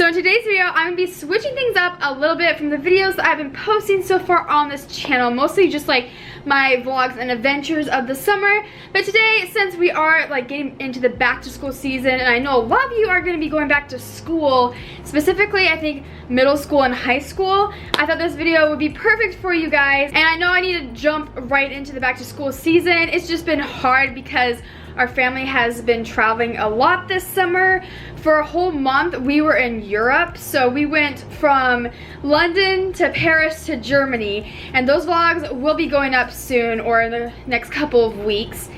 So in today's video, I'm gonna be switching things up a little bit from the videos that I've been posting so far on this channel, mostly just like my vlogs and adventures of the summer. But today, since we are like getting into the back to school season, and I know a lot of you are gonna be going back to school, specifically I think middle school and high school, I thought this video would be perfect for you guys. And I know I need to jump right into the back to school season. It's just been hard because our family has been traveling a lot this summer. For a whole month, we were in Europe. So we went from London to Paris to Germany. And those vlogs will be going up soon or in the next couple of weeks.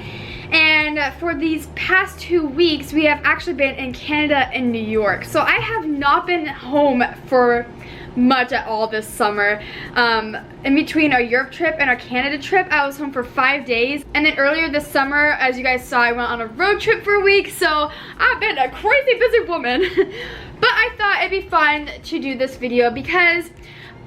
And for these past 2 weeks, we have actually been in Canada and New York. So I have not been home for much at all this summer. In between our Europe trip and our Canada trip, I was home for 5 days. And then earlier this summer, as you guys saw, I went on a road trip for a week. So I've been a crazy busy woman. But I thought it'd be fun to do this video because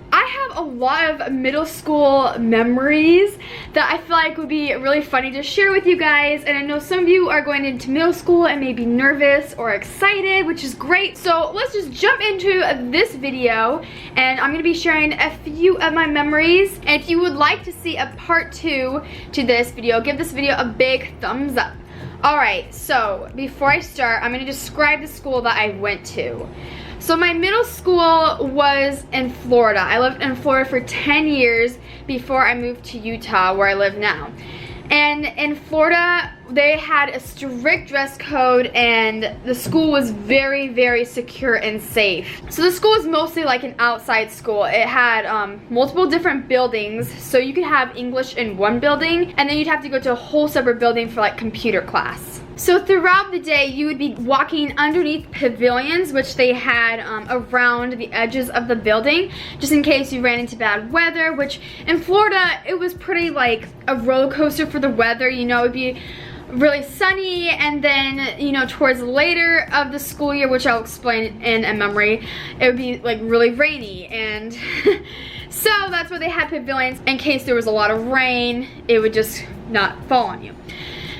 I have a lot of middle school memories that I feel like would be really funny to share with you guys. And I know some of you are going into middle school and may be nervous or excited, which is great. So let's just jump into this video, and I'm going to be sharing a few of my memories. And if you would like to see a part 2 to this video, give this video a big thumbs up. Alright, so before I start, I'm going to describe the school that I went to. So my middle school was in Florida. I lived in Florida for 10 years before I moved to Utah, where I live now. And in Florida, they had a strict dress code, and the school was very, very secure and safe. So the school was mostly like an outside school. It had multiple different buildings, so you could have English in one building, and then you'd have to go to a whole separate building for like computer class. So throughout the day, you would be walking underneath pavilions, which they had around the edges of the building, just in case you ran into bad weather, which in Florida, it was pretty like a roller coaster for the weather. You know, it'd be really sunny, and then, you know, towards later of the school year, which I'll explain in a memory, it would be like really rainy. And so that's why they had pavilions, in case there was a lot of rain, it would just not fall on you.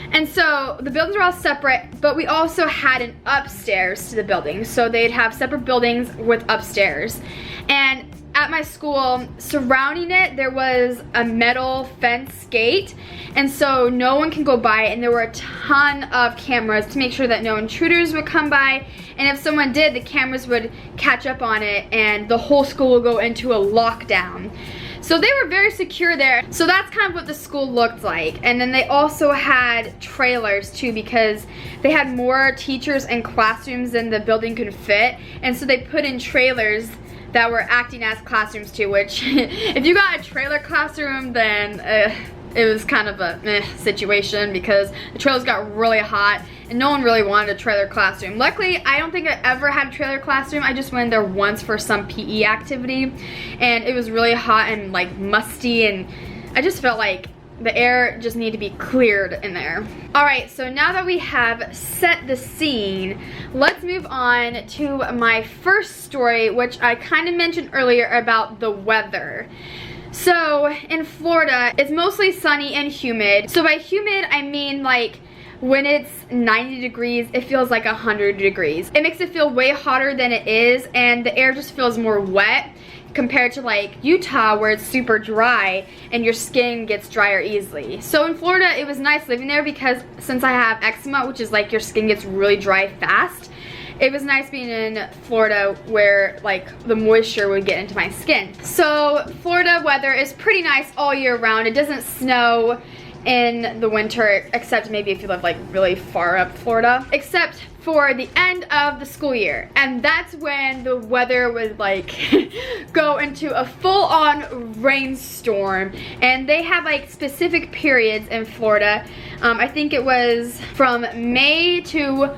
And so the buildings were all separate, but we also had an upstairs to the building. So they'd have separate buildings with upstairs. And at my school, surrounding it, there was a metal fence gate. And so no one can go by, and there were a ton of cameras to make sure that no intruders would come by. And if someone did, the cameras would catch up on it, and the whole school would go into a lockdown. So they were very secure there. So that's kind of what the school looked like. And then they also had trailers too, because they had more teachers and classrooms than the building could fit. And so they put in trailers that were acting as classrooms too, which if you got a trailer classroom, then it was kind of a situation, because the trailers got really hot and no one really wanted a trailer classroom. Luckily, I don't think I ever had a trailer classroom. I just went there once for some PE activity, and it was really hot and like musty, and I just felt like the air just needed to be cleared in there. Alright, so now that we have set the scene, let's move on to my first story, which I kind of mentioned earlier about the weather. So in Florida, it's mostly sunny and humid. So by humid, I mean like when it's 90 degrees, it feels like 100 degrees. It makes it feel way hotter than it is, and the air just feels more wet compared to like Utah, where it's super dry and your skin gets drier easily. So in Florida, it was nice living there because since I have eczema, which is like your skin gets really dry fast, it was nice being in Florida where like the moisture would get into my skin. So Florida weather is pretty nice all year round. It doesn't snow in the winter, except maybe if you live like really far up Florida, except for the end of the school year. And that's when the weather would like go into a full-on rainstorm. And they have like specific periods in Florida. I think it was from May to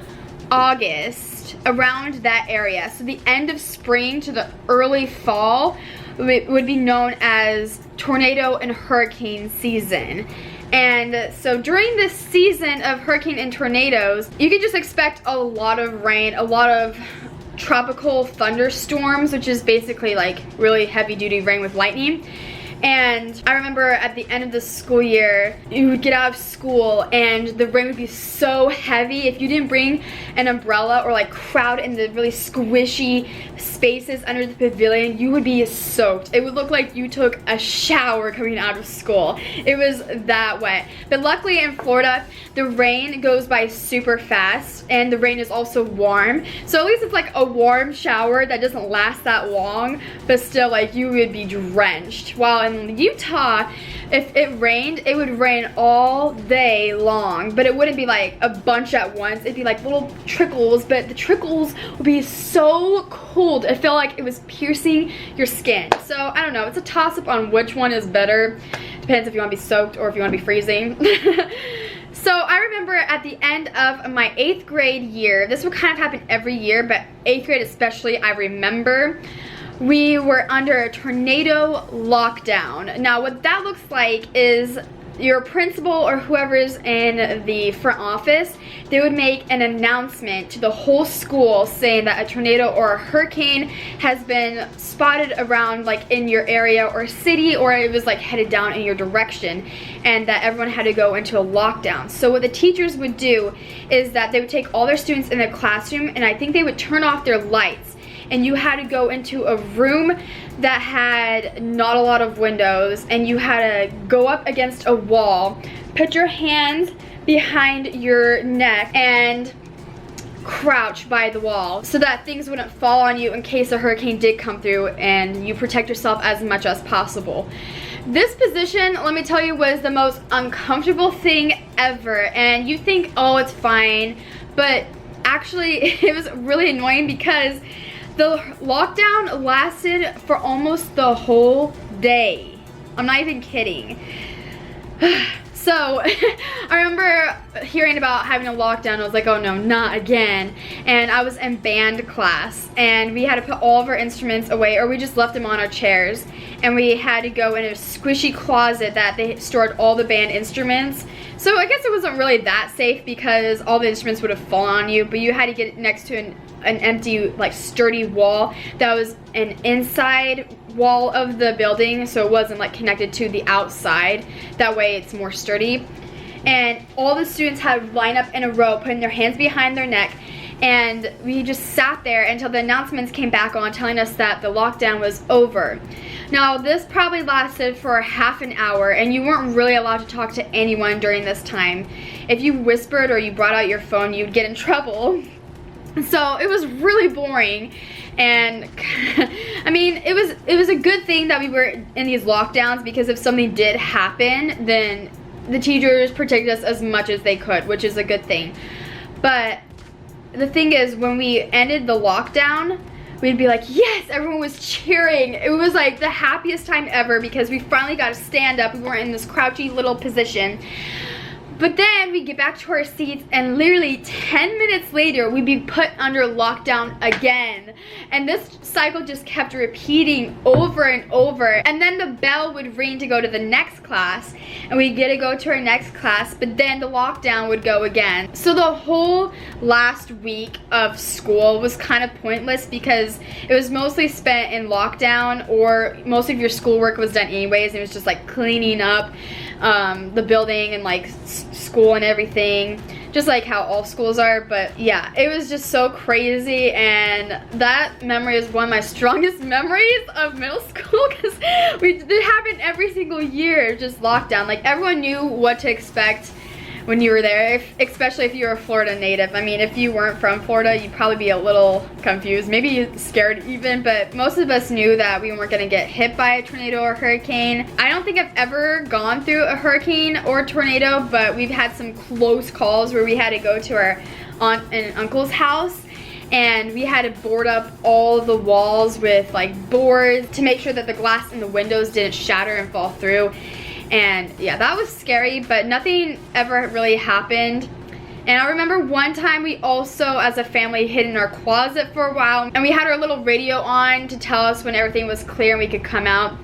August, around that area. So the end of spring to the early fall would be known as tornado and hurricane season. And so during this season of hurricane and tornadoes, you can just expect a lot of rain, a lot of tropical thunderstorms, which is basically like really heavy duty rain with lightning. And I remember at the end of the school year, you would get out of school and the rain would be so heavy. If you didn't bring an umbrella or like crowd in the really squishy spaces under the pavilion, you would be soaked. It would look like you took a shower coming out of school. It was that wet. But luckily in Florida, the rain goes by super fast and the rain is also warm. So at least it's like a warm shower that doesn't last that long, but still like you would be drenched. While in Utah, if it rained, it would rain all day long, but it wouldn't be like a bunch at once. It'd be like little trickles, but the trickles would be so cold. It felt like it was piercing your skin. So I don't know, it's a toss-up on which one is better. Depends if you want to be soaked or if you want to be freezing. So I remember at the end of my 8th grade year, this would kind of happen every year, but 8th grade especially, I remember, we were under a tornado lockdown. Now what that looks like is your principal or whoever's in the front office, they would make an announcement to the whole school saying that a tornado or a hurricane has been spotted around like in your area or city, or it was like headed down in your direction, and that everyone had to go into a lockdown. So what the teachers would do is that they would take all their students in their classroom, and I think they would turn off their lights, and you had to go into a room that had not a lot of windows, and you had to go up against a wall, put your hands behind your neck, and crouch by the wall so that things wouldn't fall on you in case a hurricane did come through, and you protect yourself as much as possible. This position, let me tell you, was the most uncomfortable thing ever. And you think, oh, it's fine, but actually it was really annoying because the lockdown lasted for almost the whole day. I'm not even kidding. So I remember hearing about having a lockdown. I was like, oh no, not again. And I was in band class, and we had to put all of our instruments away, or we just left them on our chairs, and we had to go in a squishy closet that they stored all the band instruments. So I guess it wasn't really that safe because all the instruments would have fallen on you, but you had to get next to an empty, like, sturdy wall that was an inside wall of the building, so it wasn't like connected to the outside. That way it's more sturdy. And all the students had to line up in a row, putting their hands behind their neck, and we just sat there until the announcements came back on telling us that the lockdown was over. Now this probably lasted for half an hour, and you weren't really allowed to talk to anyone during this time. If you whispered or you brought out your phone, you'd get in trouble. So it was really boring, and I mean, it was a good thing that we were in these lockdowns, because if something did happen, then the teachers protected us as much as they could, which is a good thing. But the thing is, when we ended the lockdown, we'd be like, yes, everyone was cheering. It was like the happiest time ever because we finally got to stand up. We weren't in this crouchy little position. But then we get back to our seats, and literally 10 minutes later, we'd be put under lockdown again. And this cycle just kept repeating over and over. And then the bell would ring to go to the next class, and we'd get to go to our next class, but then the lockdown would go again. So the whole last week of school was kind of pointless because it was mostly spent in lockdown, or most of your schoolwork was done anyways. It was just like cleaning up the building and like school and everything, just like how all schools are. But yeah, it was just so crazy, and that memory is one of my strongest memories of middle school because it happened every single year, just lockdown. Like everyone knew what to expect when you were there, especially if you were a Florida native. I mean, if you weren't from Florida, you'd probably be a little confused, maybe scared even, but most of us knew that we weren't gonna get hit by a tornado or hurricane. I don't think I've ever gone through a hurricane or tornado, but we've had some close calls where we had to go to our aunt and uncle's house, and we had to board up all the walls with like boards to make sure that the glass in the windows didn't shatter and fall through. And yeah, that was scary, but nothing ever really happened. And I remember one time we also, as a family, hid in our closet for a while, and we had our little radio on to tell us when everything was clear and we could come out.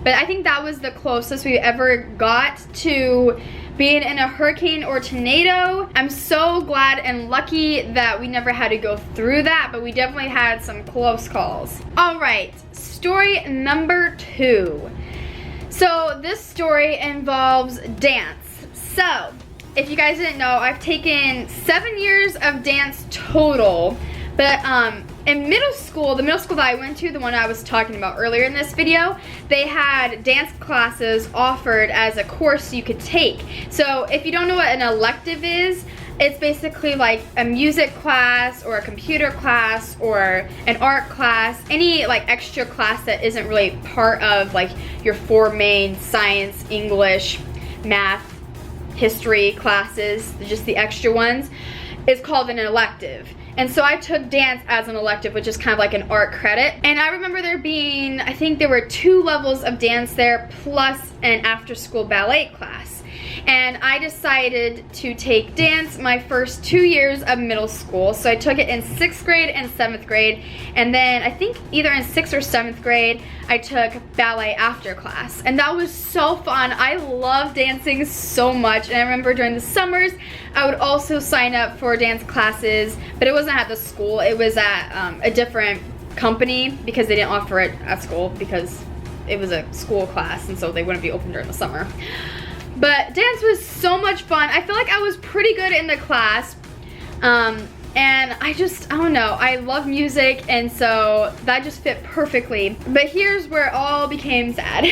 But I think that was the closest we ever got to being in a hurricane or tornado. I'm so glad and lucky that we never had to go through that, but we definitely had some close calls. All right, story number 2. So this story involves dance. So if you guys didn't know, I've taken 7 years of dance total, but in middle school, the middle school that I went to, the one I was talking about earlier in this video, they had dance classes offered as a course you could take. So if you don't know what an elective is, it's basically like a music class or a computer class or an art class, any like extra class that isn't really part of like your 4 main science, English, math, history classes, just the extra ones, is called an elective. And so I took dance as an elective, which is kind of like an art credit. And I remember there being, I think there were 2 levels of dance there, plus an after-school ballet class. And I decided to take dance my first 2 years of middle school. So I took it in 6th grade and 7th grade. And then I think either in 6th or 7th grade, I took ballet after class. And that was so fun. I love dancing so much. And I remember during the summers, I would also sign up for dance classes, but it wasn't at the school. It was at a different company because they didn't offer it at school because it was a school class and so they wouldn't be open during the summer. But dance was so much fun. I feel like I was pretty good in the class. And I don't know, I love music, and so that just fit perfectly. But here's where it all became sad.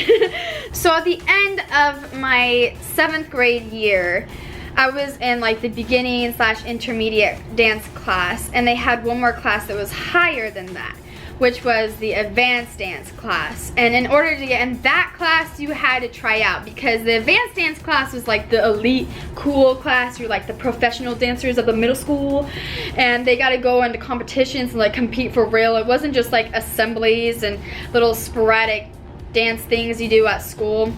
So at the end of my 7th grade year, I was in like the beginning / intermediate dance class, and they had one more class that was higher than that, which was the advanced dance class. And in order to get in that class, you had to try out, because the advanced dance class was like the elite cool class. You're like the professional dancers of the middle school, and they got to go into competitions and like compete for real. It wasn't just like assemblies and little sporadic dance things you do at school.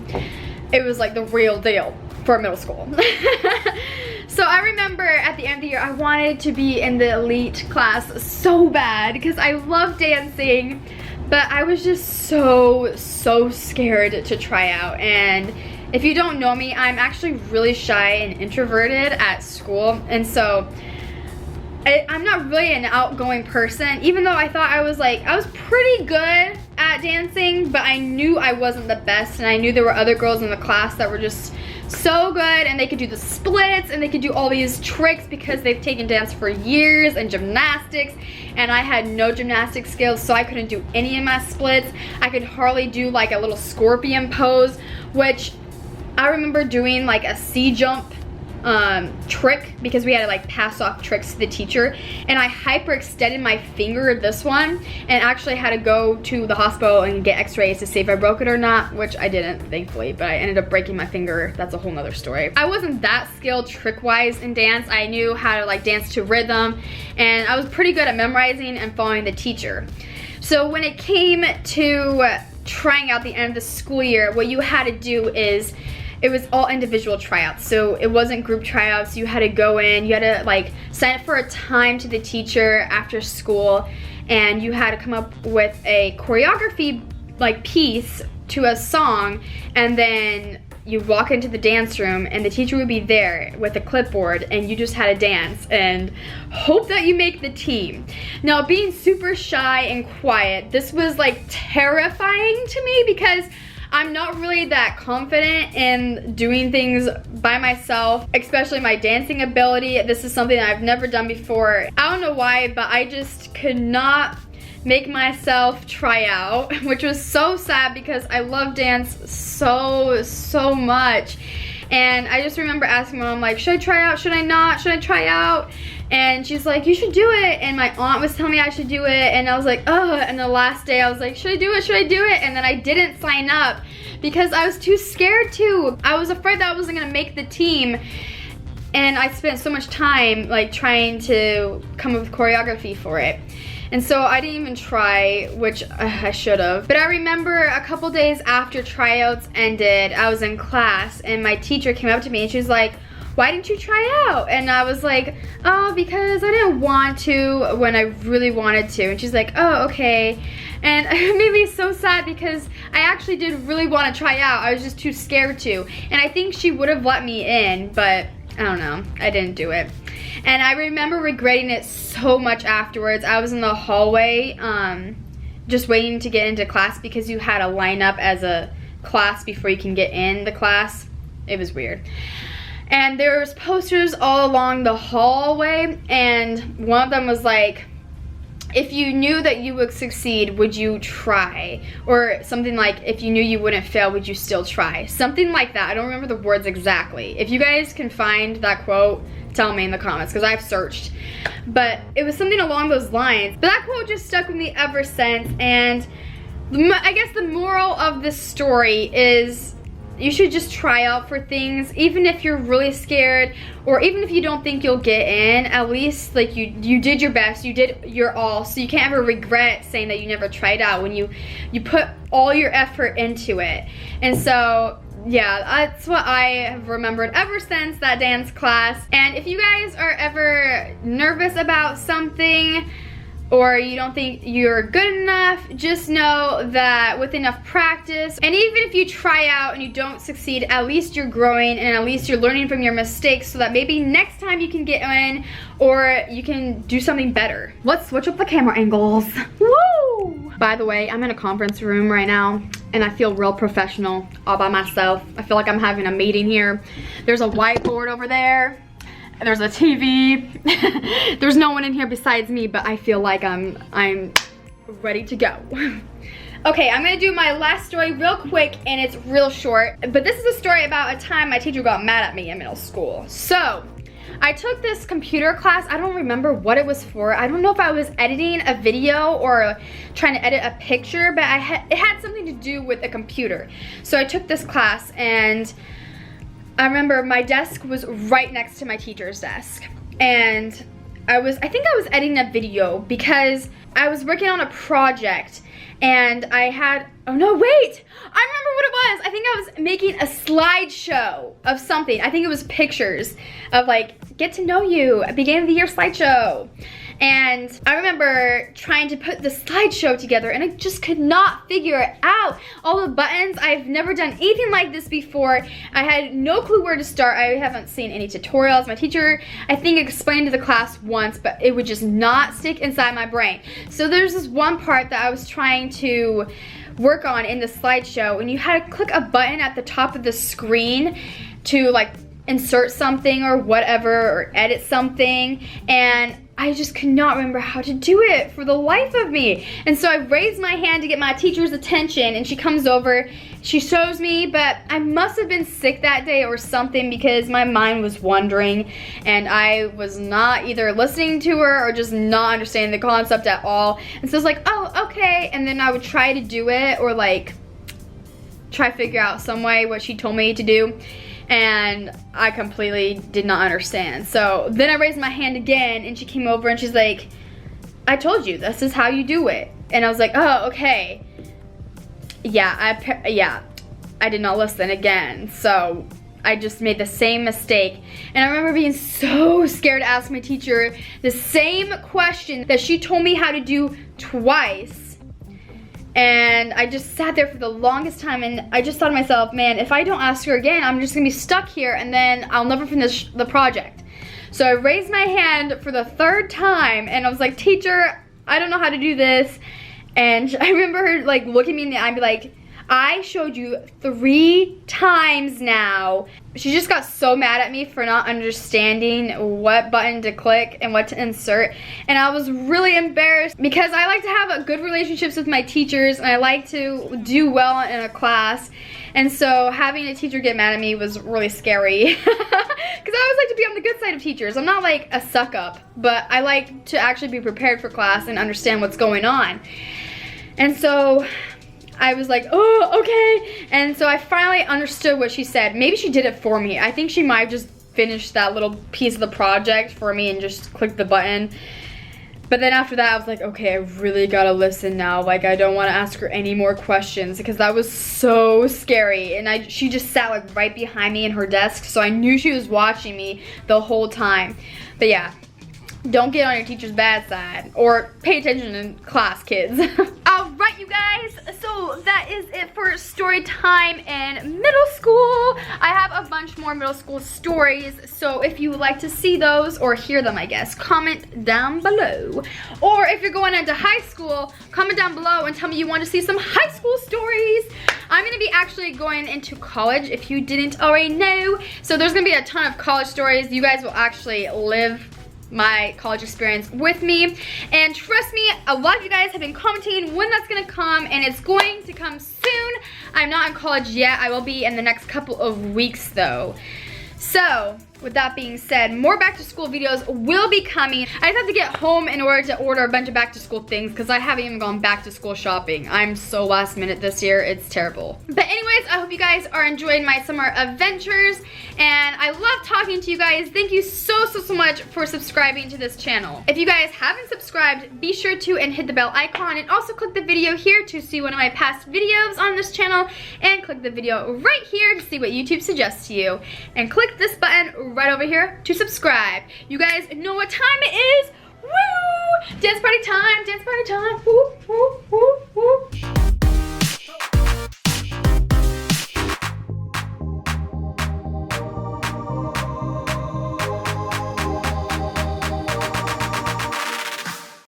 It was like the real deal for middle school. So I remember at the end of the year, I wanted to be in the elite class so bad because I love dancing, but I was just so scared to try out. And if you don't know me, I'm actually really shy and introverted at school, and so I'm not really an outgoing person, even though I thought I was pretty good at dancing, but I knew I wasn't the best, and I knew there were other girls in the class that were just so good, and they could do the splits, and they could do all these tricks because they've taken dance for years, and gymnastics, and I had no gymnastic skills, so I couldn't do any of my splits. I could hardly do like a little scorpion pose, which I remember doing like a C-jump trick because we had to like pass off tricks to the teacher, and I hyperextended my finger, this one, and actually had to go to the hospital and get x-rays to see if I broke it or not, which I didn't, thankfully, but I ended up breaking my finger. That's a whole nother story. I wasn't that skilled trick-wise in dance. I knew how to like dance to rhythm, and I was pretty good at memorizing and following the teacher. So when it came to trying out the end of the school year, what you had to do is, it was all individual tryouts, so it wasn't group tryouts. You had to go in, you had to like sign up for a time to the teacher after school, and you had to come up with a choreography like piece to a song, and then you walk into the dance room and the teacher would be there with a clipboard, and you just had to dance and hope that you make the team. Now, being super shy and quiet, this was like terrifying to me because I'm not really that confident in doing things by myself, especially my dancing ability. This is something that I've never done before. I don't know why, but I just could not make myself try out, which was so sad because I love dance so much. And I just remember asking my mom, like, should I try out? Should I not? Should I try out? And she's like, you should do it. And my aunt was telling me I should do it. And I was like, oh, and the last day I was like, should I do it? Should I do it? And then I didn't sign up because I was too scared to. I was afraid that I wasn't gonna make the team. And I spent so much time like trying to come up with choreography for it. And so I didn't even try, which I should have. But I remember a couple days after tryouts ended, I was in class and my teacher came up to me and she was like, why didn't you try out? And I was like, oh, because I didn't want to when I really wanted to. And she's like, oh, okay. And it made me so sad because I actually did really want to try out. I was just too scared to. And I think she would have let me in, but I don't know, I didn't do it. And I remember regretting it so much afterwards. I was in the hallway just waiting to get into class because you had to line up as a class before you can get in the class. It was weird. And there was posters all along the hallway, and one of them was like, if you knew that you would succeed, would you try? Or something like, if you knew you wouldn't fail, would you still try? Something like that. I don't remember the words exactly. If you guys can find that quote, tell me in the comments, because I've searched. But it was something along those lines. But that quote just stuck with me ever since. And I guess the moral of this story is, you should just try out for things, even if you're really scared, or even if you don't think you'll get in. At least like you did your best, you did your all, so you can't ever regret saying that you never tried out when you put all your effort into it. And so yeah, that's what I have remembered ever since that dance class. And if you guys are ever nervous about something, or you don't think you're good enough, just know that with enough practice, and even if you try out and you don't succeed, at least you're growing and at least you're learning from your mistakes, so that maybe next time you can get in, or you can do something better. Let's switch up the camera angles. Woo! By the way, I'm in a conference room right now and I feel real professional all by myself. I feel like I'm having a meeting here. There's a whiteboard over there. There's a TV. There's no one in here besides me, but I feel like I'm ready to go. Okay, I'm gonna do my last story real quick, and it's real short. But this is a story about a time my teacher got mad at me in middle school. So, I took this computer class. I don't remember what it was for. I don't know if I was editing a video or trying to edit a picture, but it had something to do with a computer. So I took this class, and I remember my desk was right next to my teacher's desk, and I think I was editing a video because I was working on a project, and I had, oh no, wait, I remember what it was. I think I was making a slideshow of something. I think it was pictures of like, get to know you, at beginning of the year slideshow. And I remember trying to put the slideshow together, and I just could not figure it out. All the buttons, I've never done anything like this before. I had no clue where to start. I haven't seen any tutorials. My teacher, I think, explained to the class once, but it would just not stick inside my brain. So there's this one part that I was trying to work on in the slideshow, and you had to click a button at the top of the screen to like insert something or whatever, or edit something, and I just could not remember how to do it for the life of me. And so I raised my hand to get my teacher's attention, and she comes over, she shows me, but I must have been sick that day or something, because my mind was wandering and I was not either listening to her or just not understanding the concept at all. And so I was like, oh, okay. And then I would try to do it, or like try to figure out some way what she told me to do, and I completely did not understand. So then I raised my hand again, and she came over and she's like, I told you, this is how you do it. And I was like, oh, okay. Yeah, I did not listen again. So I just made the same mistake. And I remember being so scared to ask my teacher the same question that she told me how to do twice. And I just sat there for the longest time, and I just thought to myself, man, if I don't ask her again, I'm just gonna be stuck here, and then I'll never finish the project. So I raised my hand for the third time, and I was like, teacher, I don't know how to do this. And I remember her like looking me in the eye and be like, I showed you 3 times now. She just got so mad at me for not understanding what button to click and what to insert. And I was really embarrassed, because I like to have a good relationships with my teachers, and I like to do well in a class. And so having a teacher get mad at me was really scary. Because I always like to be on the good side of teachers. I'm not like a suck up, but I like to actually be prepared for class and understand what's going on. And so I was like, oh, okay. And so I finally understood what she said. Maybe she did it for me. I think she might have just finished that little piece of the project for me and just clicked the button. But then after that, I was like, okay, I really gotta listen now. Like, I don't want to ask her any more questions, because that was so scary. And she just sat like right behind me in her desk, so I knew she was watching me the whole time. But yeah, don't get on your teacher's bad side, or pay attention in class, kids. All right, Alright, you guys, so that is it for story time in middle school. I have a bunch more middle school stories, so if you would like to see those, or hear them, I guess, comment down below. Or if you're going into high school, comment down below and tell me you want to see some high school stories. I'm going to be actually going into college, if you didn't already know. So there's going to be a ton of college stories. You guys will actually live my college experience with me, and trust me, a lot of you guys have been commenting when that's gonna come, and it's going to come soon. I'm not in college yet. I will be in the next couple of weeks though. So with that being said, more back to school videos will be coming. I just have to get home in order to order a bunch of back to school things because I haven't even gone back to school shopping. I'm so last minute this year, it's terrible. But anyways, I hope you guys are enjoying my summer adventures, and I love talking to you guys. Thank you so much for subscribing to this channel. If you guys haven't subscribed, be sure to and hit the bell icon, and also click the video here to see one of my past videos on this channel, and click the video right here to see what YouTube suggests to you, and click this button right over here to subscribe. You guys know what time it is. Woo! Dance party time, dance party time. Woo, woo, woo, woo.